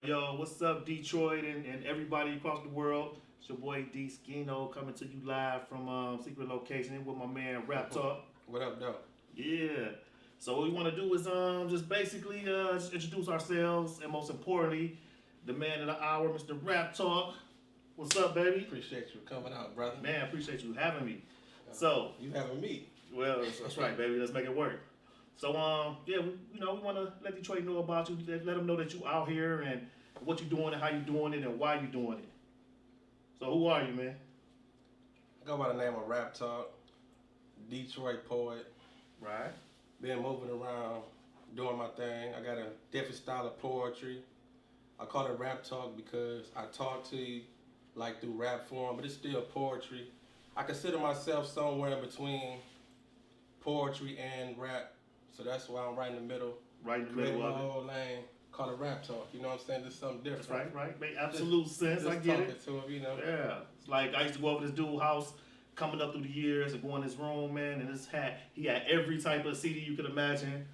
Yo, what's up, Detroit and everybody across the world? It's your boy D Skino coming to you live from secret location with my man RapTalk. What up, though? Yeah. So what we want to do is just basically just introduce ourselves and most importantly, the man of the hour, Mr. RapTalk. What's up, baby? Appreciate you coming out, brother. Man, I appreciate you having me. So You having me? well, that's right, baby. Let's make it work. So yeah, we want to let Detroit know about you. Let them know that you out here and what you doing and how you doing it and why you doing it. So who are you, man? I go by the name of Rap Talk, Detroit poet. Right. Been moving around, doing my thing. I got a different style of poetry. I call it Rap Talk because I talk to you like through rap form, but it's still poetry. I consider myself somewhere in between poetry and rap, so that's why I'm right in the middle. Right in the Creating middle my of it. own lane, call it Rap Talk. You know what I'm saying? Just something different. That's right. Make absolute sense. Just I get talking it. to him, you know. Yeah. It's like I used to go over this dude's house coming up through the years and go in his room, man, and he had every type of CD you could imagine.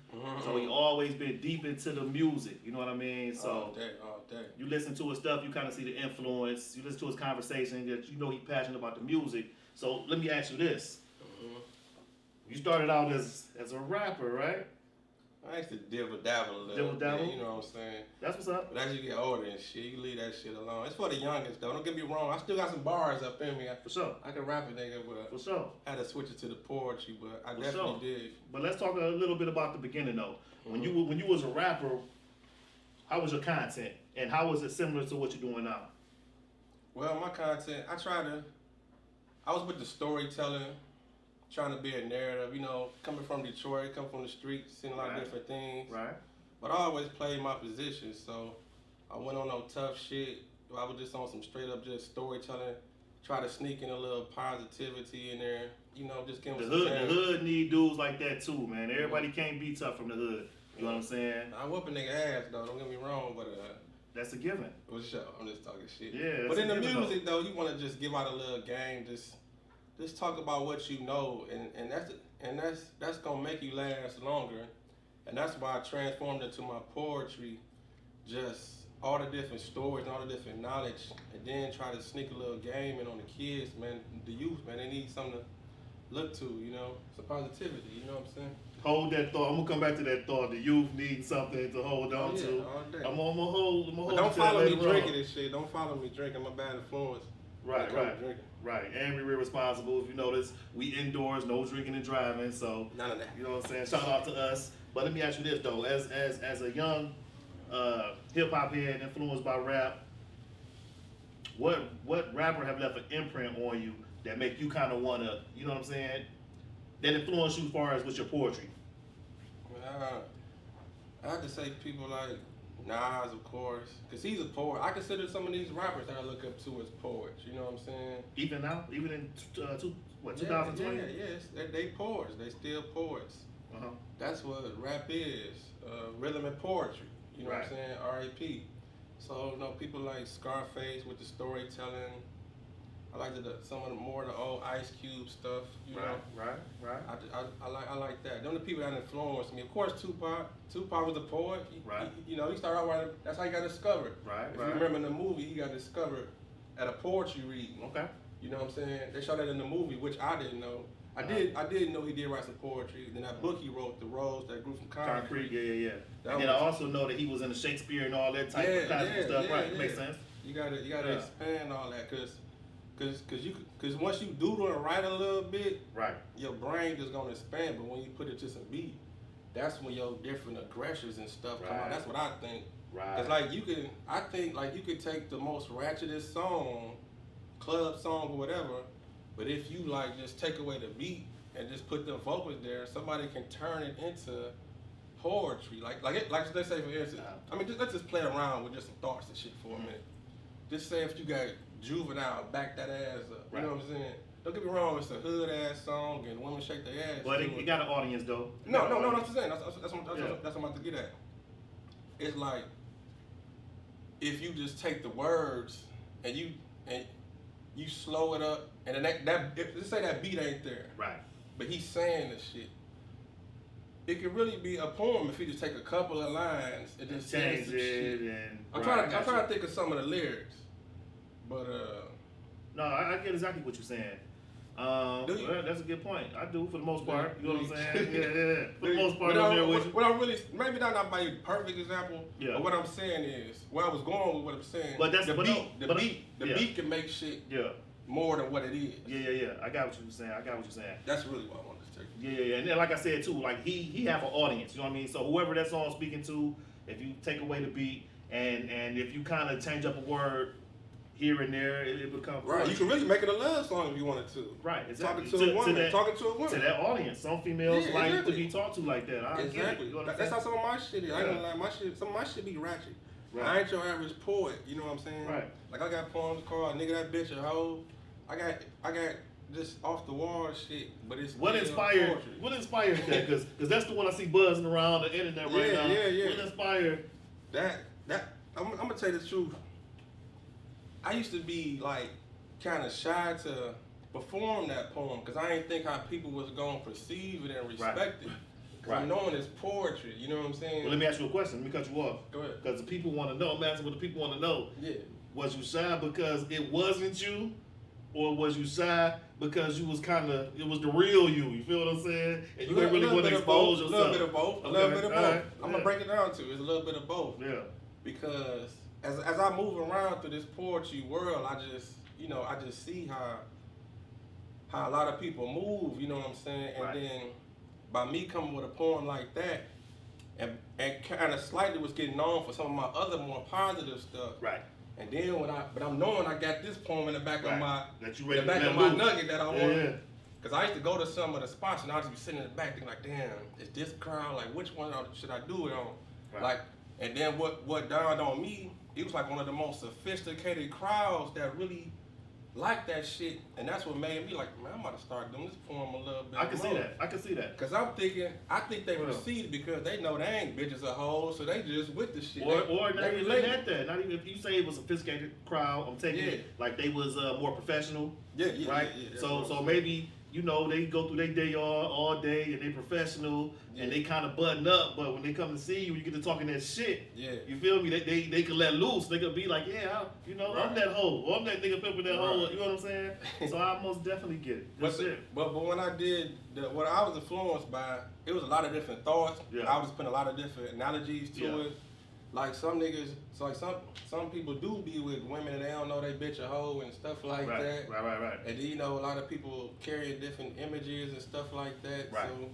So he always been deep into the music, you know what I mean? So All day. you listen to his stuff, you kind of see the influence. You listen to his conversation, that you know he's passionate about the music. So let me ask you this: you started out as a rapper, right? I used to dibble dabble a little Dibble dabble? bit, you know what I'm saying? That's what's up. But as you get older and shit, you leave that shit alone. It's for the youngest though. Don't get me wrong. I still got some bars up in me. For sure. I can rap a nigga, but For sure. I had to switch it to the poetry. But I For definitely sure. did. But let's talk a little bit about the beginning though. When you was a rapper, how was your content, and how was it similar to what you're doing now? Well, my content, I was with the storytelling, trying to be a narrative. You know, coming from Detroit, coming from the streets, seeing a lot of different things. Right. But I always played my position, so I went on no tough shit. I was just on some straight up just storytelling. Try to sneak in a little positivity in there. You know, just give them The hood need dudes like that too, man. Everybody can't be tough from the hood. You know what I'm saying? I whoop a nigga ass though. Don't get me wrong, but That's a given. for sure, I'm just talking shit. Yeah. But in the given, music though, you want to just give out a little game. Just talk about what you know, and that's gonna make you last longer. And that's why I transformed into my poetry, just all the different stories and all the different knowledge, and then try to sneak a little game in on the kids, man, the youth, man. They need something to look to, you know, some positivity. You know what I'm saying? Hold that thought. I'm gonna come back to that thought. The youth need something to hold on to. All day. I'm gonna hold. But don't follow me later on. drinking and shit. Don't follow me drinking. I'm a bad influence. Right. Drinking. Right. And we're responsible. If you notice, we indoors, no drinking and driving. So None of that. you know what I'm saying. Shout out to us. But let me ask you this though: as a young hip hop head influenced by rap, what rapper have left an imprint on you that make you kind of wanna, you know what I'm saying, that influence you as far as with your poetry? I have to say people like Nas, of course, because he's a poet. I consider some of these rappers that I look up to as poets. You know what I'm saying? Even now, even in 2020? Yes, they poets. They still poets. Uh-huh. That's what rap is, rhythm and poetry. You know what I'm Right. saying? R.A.P. So, you know, people like Scarface with the storytelling. I like some of the more the old Ice Cube stuff. You know, Right. I like that. Them the people that influenced me. Of course, Tupac. Tupac was a poet. Right. You know, he started out writing. That's how he got discovered. Right. If you remember in the movie, he got discovered at a poetry reading. Okay. You know what I'm saying? They showed that in the movie, which I didn't know. I didn't know he did write some poetry. Then that book he wrote, The Rose That Grew from Concrete. Yeah. And then I also know that he was in the Shakespeare and all that type of classical stuff. Right. Makes sense. You gotta expand all that, cause once you doodle and write a little bit, Right. your brain is gonna expand. But when you put it to some beat, that's when your different aggressions and stuff come out. Right. That's what I think. Right. Cause like I think like you could take the most ratchetest song, club song or whatever, but if you like just take away the beat and just put the vocals there, somebody can turn it into poetry. Like let's say for instance, I mean let's just play around with just some thoughts and shit for a minute. Just say if you got Juvenile, back that ass up. You know what I'm saying? Don't get me wrong, it's a hood ass song and women shake their ass. But it got an audience though. No, that's what I'm saying. That's what I'm about to get at. It's like if you just take the words and you slow it up, and then let's say that beat ain't there, Right. but he's saying this shit. it could really be a poem if you just take a couple of lines and just change say some it shit. and. I'm right, trying to think of some of the lyrics, but No, I get exactly what you're saying. Well, that's a good point. I do for the most part. You know what I'm saying? Yeah. For the most part, I'm there with you. What I'm really, maybe not my perfect example, Yeah. but what I'm saying is, where I was going with what I'm saying. But that's the but beat. The beat can make shit more than what it is. Yeah. I got what you're saying. That's really what I wanted to take. Yeah. And then, like I said too, like he have an audience. You know what I mean? So whoever that song's speaking to, if you take away the beat and if you kind of change up a word here and there, it becomes right. You can really make it a love song if you wanted to. Right, exactly. Talking to a woman. To that audience. Some females like to be talked to like that. Exactly. That's how some of my shit is. I ain't gonna lie, some of my shit be ratchet. Right. I ain't your average poet. You know what I'm saying? Right. Like I got poems called "Nigga That Bitch a Hoe." I got just off the wall shit, but it's what inspired that? Because that's the one I see buzzing around the internet right now. Yeah. What inspired that? I'm gonna tell you the truth. I used to be like kind of shy to perform that poem because I didn't think how people was gonna perceive it and respect it. Right. I'm knowing it's poetry, you know what I'm saying? Well, let me ask you a question. Let me cut you off. Go ahead. Because the people want to know. I'm asking what the people want to know. Yeah. Was you shy because it wasn't you, or was you shy because you was it was the real you? You feel what I'm saying? And you didn't really want to expose yourself. A little bit of both. A little bit of both. Right. I'm gonna break it down to it's a little bit of both. Yeah. Because as I move around through this poetry world, I just see how a lot of people move, you know what I'm saying? And then by me coming with a poem like that, and kind of slightly was getting known for some of my other more positive stuff. Right. And then but I'm knowing I got this poem in the back of my nugget that I want. Yeah. Cause I used to go to some of the spots and I would just be sitting in the back thinking like, damn, is this crowd, like which one should I do it on? Right. Like, and then what dawned on me, it was like one of the most sophisticated crowds that really liked that shit, and that's what made me like, man, I'm about to start doing this poem a little bit. I can see that. Cause I think they proceed because they know they ain't bitches a hoes, so they just with the shit. Or not even at that. Not even if you say it was a sophisticated crowd, I'm taking it like they was more professional. Yeah. Right. So maybe. You know, they go through their day all day and they professional and they kind of button up, but when they come to see you, you get to talking that shit. Yeah. You feel me? They could let loose. They could be like, I'm that hoe. Or I'm that nigga pimping that hoe. You know what I'm saying? So I most definitely get it. But when I did what I was influenced by, it was a lot of different thoughts. Yeah. I was putting a lot of different analogies to it. Like some niggas, so like some people do be with women and they don't know they bitch a hoe and stuff like that. Right. And then, a lot of people carry different images and stuff like that. Right. So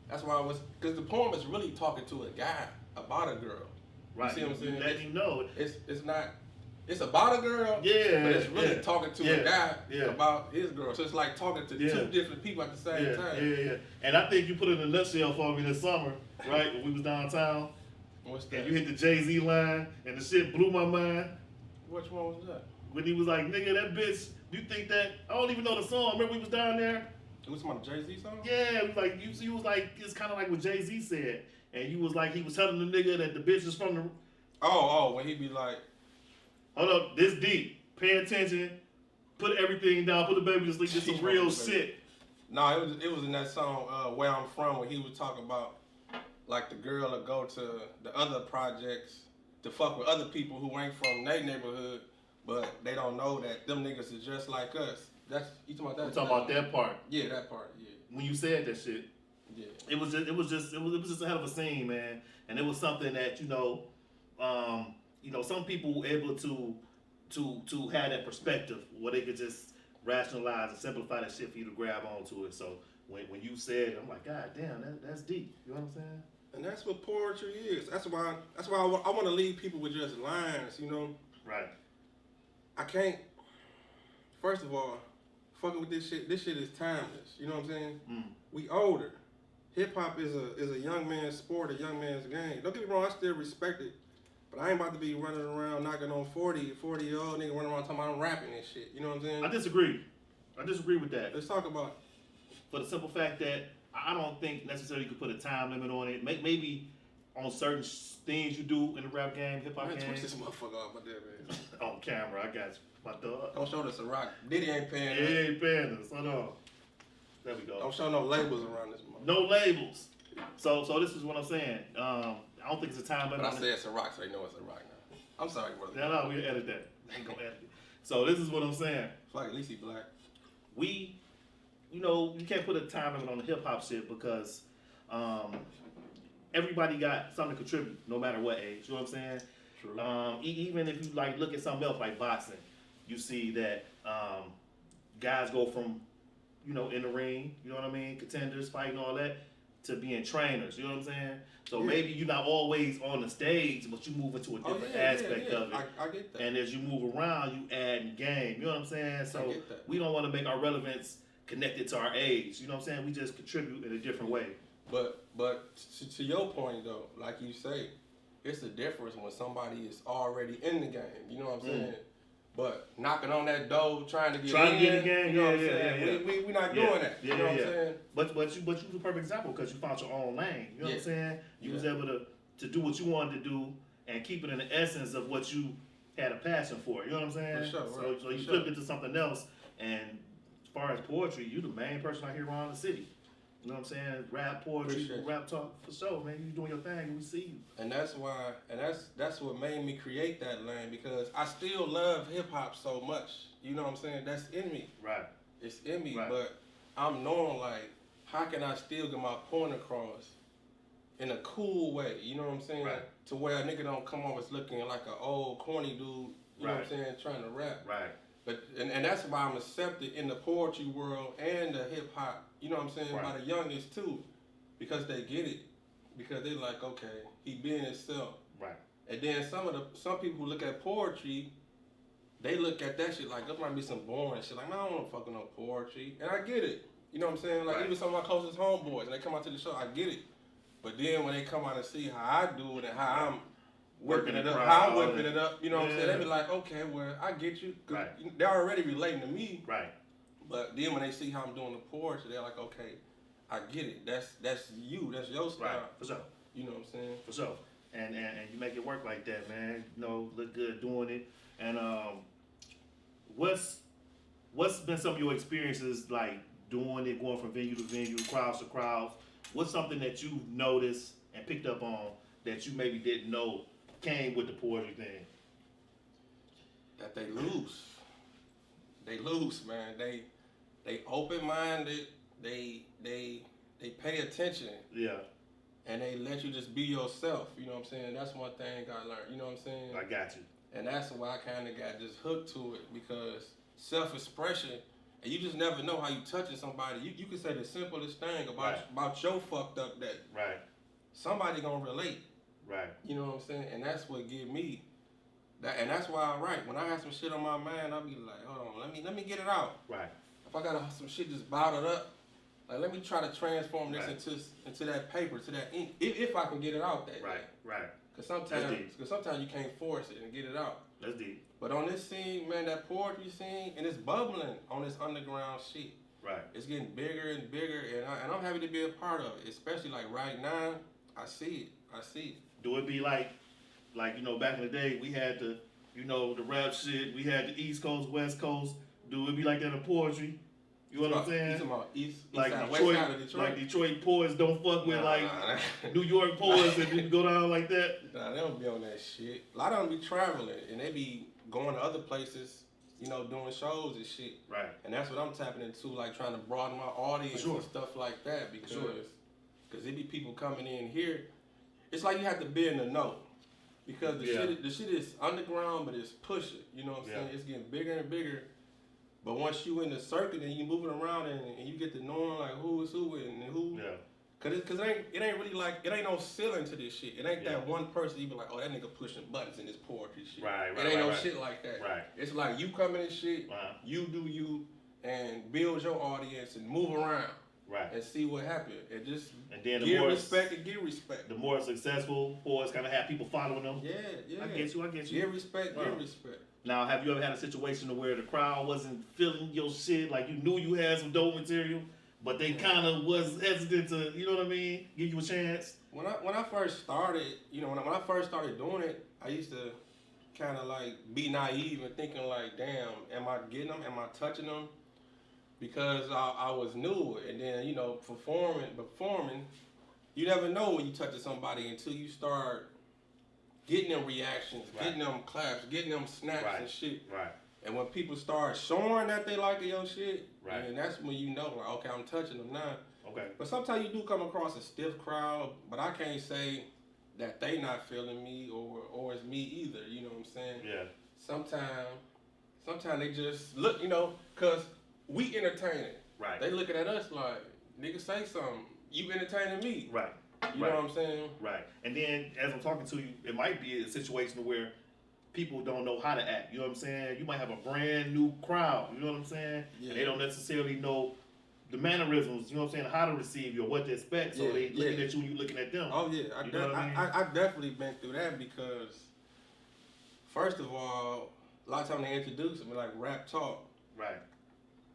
that's why because the poem is really talking to a guy about a girl. Right. You see what I'm saying? Let him know. It's about a girl, but it's really talking to a guy about his girl. So it's like talking to two different people at the same time. Yeah. And I think you put it in a nutshell for me this summer, right? When we was downtown. What's that? And you hit the Jay-Z line, and the shit blew my mind. Which one was that? When he was like, nigga, that bitch, you think that, I don't even know the song. Remember we was down there? It was my Jay-Z song? Yeah, it was like, you was like, it's kind of like what Jay-Z said. And you was like, he was telling the nigga that the bitch is from the... Oh, when he be like... Hold up, this deep. Pay attention. Put everything down. Put the baby to sleep. This is real shit. No, it was in that song, Where I'm From, where he was talking about like the girl will go to the other projects to fuck with other people who ain't from their neighborhood, but they don't know that them niggas is just like us. You talking about that? I'm talking about that part. Yeah, that part. Yeah. When you said that shit, it was just a hell of a scene, man. And it was something that some people were able to have that perspective where they could just rationalize and simplify that shit for you to grab onto it. So when you said it, I'm like, God damn, that's deep. You know what I'm saying? And that's what poetry is. That's why I want to leave people with just lines, Right. I can't. First of all, fucking with this shit. This shit is timeless. You know what I'm saying? We older. Hip hop is a young man's sport, a young man's game. Don't get me wrong, I still respect it, but I ain't about to be running around knocking on 40-year-old nigga running around talking about I'm rapping and shit. You know what I'm saying? I disagree with that. Let's talk about it. For the simple fact that I don't think necessarily you could put a time limit on it. Maybe on certain things you do in the rap game, hip hop game. Twist this motherfucker off my there, man. On camera, I got you, my dog. Don't show this a rock. Diddy ain't paying us. He ain't paying us. Hold on. There we go. Don't show no labels around this motherfucker. No labels. So this is what I'm saying. I don't think it's a time limit. But I on said it's a rock, so they know it's a rock now. I'm sorry, brother. No, we edit that. Ain't gonna edit it. So this is what I'm saying. It's like at least he black. We, you can't put a time limit on the hip hop shit because everybody got something to contribute, no matter what age. You know what I'm saying? True. Even if you like look at something else like boxing, you see that guys go from, in the ring, you know what I mean, contenders, fighting, all that, to being trainers. You know what I'm saying? So maybe you're not always on the stage, but you move into a different aspect of it. I get that. And as you move around, you add game. You know what I'm saying? So we don't want to make our relevance connected to our age. You know what I'm saying? We just contribute in a different way. But to your point though, like you say, it's a difference when somebody is already in the game. You know what I'm saying? But knocking on that door, trying to get in the game, you know what I'm saying? We not doing that. You know what I'm saying? But you the perfect example because you found your own lane. You know what I'm saying? You was able to do what you wanted to do and keep it in the essence of what you had a passion for. You know what I'm saying? For sure, right. So you flipped it to something else. And as far as poetry, you the main person I hear around the city. You know what I'm saying? Rap, poetry, rap talk, for sure, man. You doing your thing, and we see you. And that's why, that's what made me create that lane because I still love hip hop so much. You know what I'm saying? That's in me. Right. It's in me, Right. but I'm knowing like, how can I still get my point across in a cool way? You know what I'm saying? Right. To where a nigga don't come off as looking like an old corny dude. You know what I'm saying? Trying to rap. Right. But and that's why I'm accepted in the poetry world and the hip hop, you know what I'm saying, by the youngest too. Because they get it. Because they like, okay, he being himself. Right. And then some people who look at poetry, they look at that shit like there might be some boring shit. Like, man, I don't want to fucking know poetry. And I get it. You know what I'm saying? Like even some of my closest homeboys, and they come out to the show, I get it. But then when they come out and see how I do it and how I'm whipping it up, how I'm whipping it up, you know what I'm saying? They be like, okay, well, I get you. Cause they're already relating to me. Right. But then when they see how I'm doing the poetry, they're like, okay, I get it. That's you. That's your style. Right. For sure. You know what I'm saying? For sure. And you make it work like that, man. Look good doing it. And what's been some of your experiences like doing it, going from venue to venue, crowds to crowds? What's something that you've noticed and picked up on that you maybe didn't know came with the poetry thing? That they lose. They lose, man. They open minded. They pay attention. Yeah. And they let you just be yourself. You know what I'm saying? That's one thing I learned. You know what I'm saying? I got you. And that's why I kind of got just hooked to it because self-expression, and you just never know how you touching somebody. You can say the simplest thing about your fucked up day. Right. Somebody gonna relate. Right. You know what I'm saying? And that's what give me that. And that's why I write. When I have some shit on my mind, I'll be like, hold on, let me get it out. Right. If I got some shit just bottled up, like let me try to transform this into that paper, to that ink, if I can get it out that Right. day. Right. Cause sometimes you can't force it and get it out. That's deep. But on this scene, man, that poetry scene, and it's bubbling on this underground shit. Right. It's getting bigger and bigger, and I'm happy to be a part of it. Especially like right now, I see it. Do it be like back in the day we had the rap shit, we had the East Coast, West Coast. Do it be like that in poetry? You know what I'm saying? East like side, Detroit, west side of Detroit. like Detroit poets don't fuck with New York poets and then go down like that. Nah, they don't be on that shit. A lot of them be traveling and they be going to other places, doing shows and shit. Right. And that's what I'm tapping into, like trying to broaden my audience and stuff like that because it be people coming in here. It's like you have to be in the know because the shit is underground, but it's pushing. You know what I'm saying? It's getting bigger and bigger. But once you in the circuit and you moving around and you get to knowing like who is who and who, cause it ain't really like it ain't no ceiling to this shit. It ain't that one person you be like, oh that nigga pushing buttons in this poetry shit. Right. It ain't no shit like that. Right. It's like you come in and shit, you do you, and build your audience and move around. Right. And see what happens. And then give respect and give respect. The more successful poets kind of have people following them. Yeah. I get you. Give respect, give respect. Now, have you ever had a situation where the crowd wasn't feeling your shit, like you knew you had some dope material, but they kind of was hesitant to, you know what I mean, give you a chance? When I first started, when I first started doing it, I used to kind of like be naive and thinking like, damn, am I getting them? Am I touching them? Because I was new, and then performing, you never know when you touch somebody until you start getting them reactions, getting them claps, getting them snaps and shit. Right. And when people start showing that they like your shit, Right. and that's when you know, like, okay, I'm touching them now. Okay. But sometimes you do come across a stiff crowd, but I can't say that they not feeling me or it's me either. You know what I'm saying? Yeah. Sometimes they just look, cause we entertaining. Right. They looking at us like, nigga, say something. You entertaining me. Right. You know what I'm saying? Right. And then as I'm talking to you, it might be a situation where people don't know how to act. You know what I'm saying? You might have a brand new crowd. You know what I'm saying? Yeah. And they don't necessarily know the mannerisms. You know what I'm saying? How to receive you or what to expect. So they looking at you and you looking at them. Oh yeah, I definitely been through that because first of all, a lot of times they introduce me like RapTalk. Right.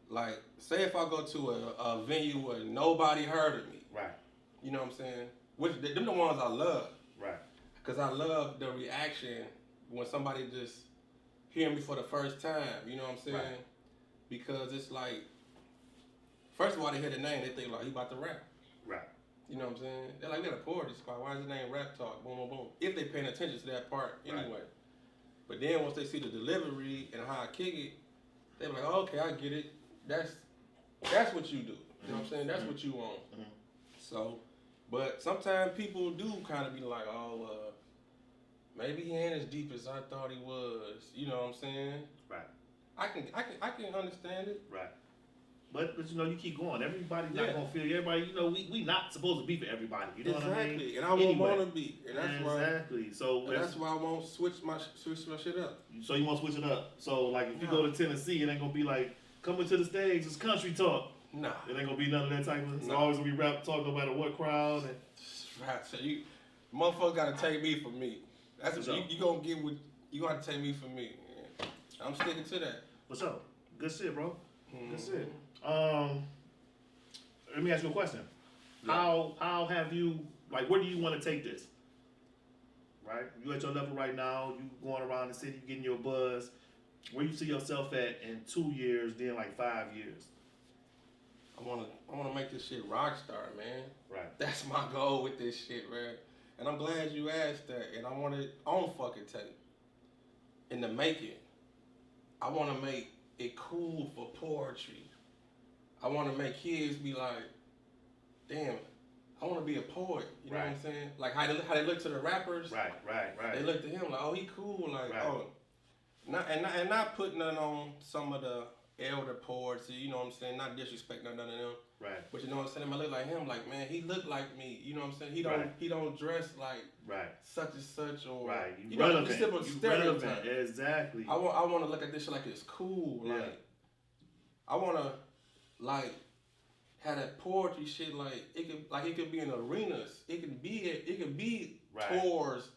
Like, say if I go to a venue where nobody heard of me. Right. You know what I'm saying? Which them the ones I love. Right. Cause I love the reaction when somebody just hear me for the first time. You know what I'm saying? Right. Because it's like, first of all, they hear the name, they think like he about to rap. Right. You know what I'm saying? They're like, we got a poetry spot. Why is the name RapTalk? Boom, boom, boom. If they paying attention to that part anyway. Right. But then once they see the delivery and how I kick it, they're like, oh, okay, I get it. That's what you do. You know what I'm saying? That's what you want. Mm-hmm. So, but sometimes people do kind of be like, oh, maybe he ain't as deep as I thought he was. You know what I'm saying? Right. I can understand it. Right. But you keep going. Everybody's not gonna feel everybody. We not supposed to be for everybody. You know what I mean? Exactly. And I won't want to be. And that's exactly. that's why I won't switch my shit up. So you want to switch it up? So like if you go to Tennessee, it ain't gonna be like coming to the stage. It's country talk. Nah. It ain't gonna be none of that type of. It's always gonna be rap talk, no matter what crowd. And right. So motherfuckers gotta take me for me. That's what you gonna get with. You gonna have to take me for me. I'm sticking to that. What's up? Good shit, bro. Good shit. Let me ask you a question. Yeah. How have you, like, where do you want to take this? Right? You at your level right now, you going around the city, you getting your buzz. Where you see yourself at in 2 years, then like 5 years? I wanna make this shit rock star, man. Right. That's my goal with this shit, man. And I'm glad you asked that. And I want it on fucking tape. In the making, I want to make it cool for poetry. I want to make kids be like, damn, I want to be a poet. You know what I'm saying? Like how they look to the rappers. Right. They look to him like, oh, he cool. Like, oh, not putting none on some of the elder poets. You know what I'm saying? Not disrespect none of them. Right. But you know what I'm saying? I look like him. Like, man, he look like me. You know what I'm saying? He don't dress like such and such or You relevant. You relevant. Exactly. I want to look at this shit like it's cool. Yeah. Like I want to like have that poetry shit. Like it could be in arenas. It could be tours,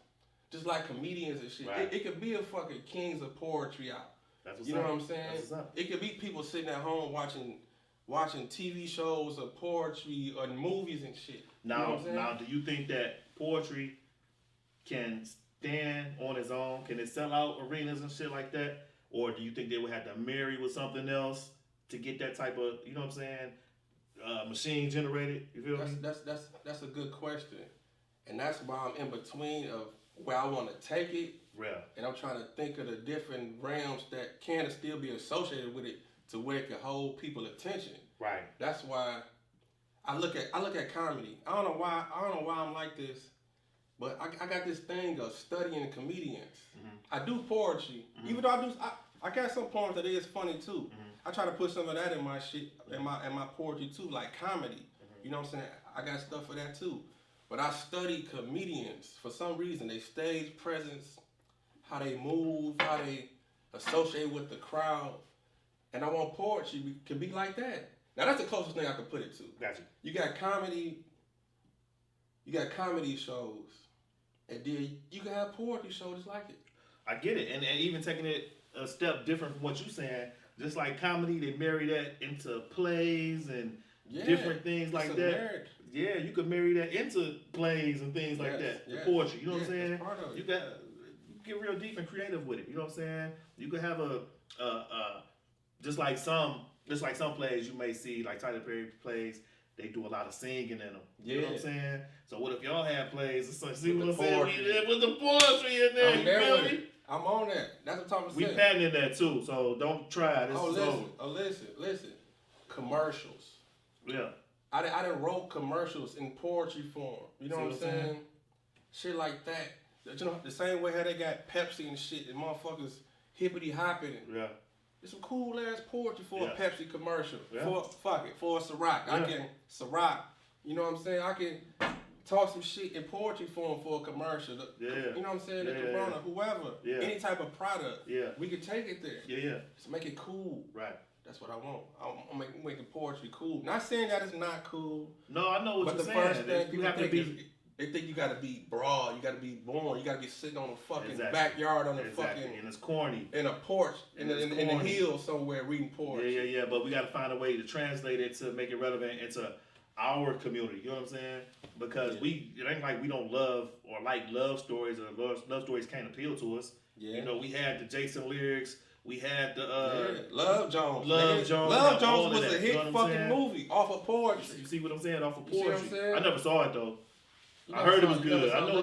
just like comedians and shit. Right. It could be a fucking Kings of Poetry out. That's what's you know what I'm saying? That's what's up. It could be people sitting at home watching TV shows or poetry or movies and shit. Now, do you think that poetry can stand on its own? Can it sell out arenas and shit like that? Or do you think they would have to marry with something else to get that type of, you know what I'm saying, machine generated? You feel me? That's a good question. And that's why I'm in between of where I want to take it. Yeah. And I'm trying to think of the different realms that can still be associated with it to where it can hold people's attention. Right. That's why I look at comedy. I don't know why I'm like this, but I got this thing of studying comedians. Mm-hmm. I do poetry, even though I got some poems that is funny too. Mm-hmm. I try to put some of that in my shit, in my poetry too, like comedy. Mm-hmm. You know what I'm saying? I got stuff for that too. But I study comedians for some reason. They stage presence, how they move, how they associate with the crowd. And I want poetry can be like that. Now that's the closest thing I can put it to. Gotcha. You got comedy shows, and then you can have poetry shows like it. I get it, and even taking it a step different from what you're saying, just like comedy, they marry that into plays and different things like that. Marriage. Yeah, you could marry that into plays and things like that. The poetry, you know what I'm saying? Part of it. You get real deep and creative with it. You know what I'm saying? You could have a just like some plays you may see, like Tyler Perry plays, they do a lot of singing in them. Yeah. You know what I'm saying? So what if y'all had plays? See With what I'm the saying? poetry. With the poetry in there. I'm You there feel with me? it. I'm on that. That's what I'm talking We about. patented that too, so don't try. This is over. Listen. Commercials. Yeah. I done wrote commercials in poetry form. You know what I'm saying? Shit like that. You know, the same way how they got Pepsi and shit and motherfuckers hippity hopping. Yeah. It's some cool ass poetry for Yeah. a Pepsi commercial. Yeah. For a Ciroc. Yeah. I can Ciroc. You know what I'm saying? I can talk some shit in poetry form for a commercial. Yeah. You know what I'm saying? Yeah, The Corona, whoever. Yeah. Any type of product. Yeah. We can take it there. Yeah. Just make it cool. Right. That's what I want. I'm making poetry cool. Not saying that it's not cool. No, I know what but you're the saying. first thing You have to be. they think you gotta be broad, you gotta be born, you gotta be sitting on a fucking Exactly. backyard on a Exactly. fucking And it's corny. in a porch in the corny. hills somewhere reading poetry. Yeah. But we got to find a way to translate it to make it relevant into our community. You know what I'm saying? Because it ain't like we don't love or like love stories or love stories can't appeal to us. Yeah. You know, we had the Jason lyrics. We had the Love Jones. Love Jones. Love Jones was that, a hit fucking movie off of poetry. You see what I'm saying? Off of You see poetry. what I'm saying? I never saw it though. You I never heard it saw was good. I know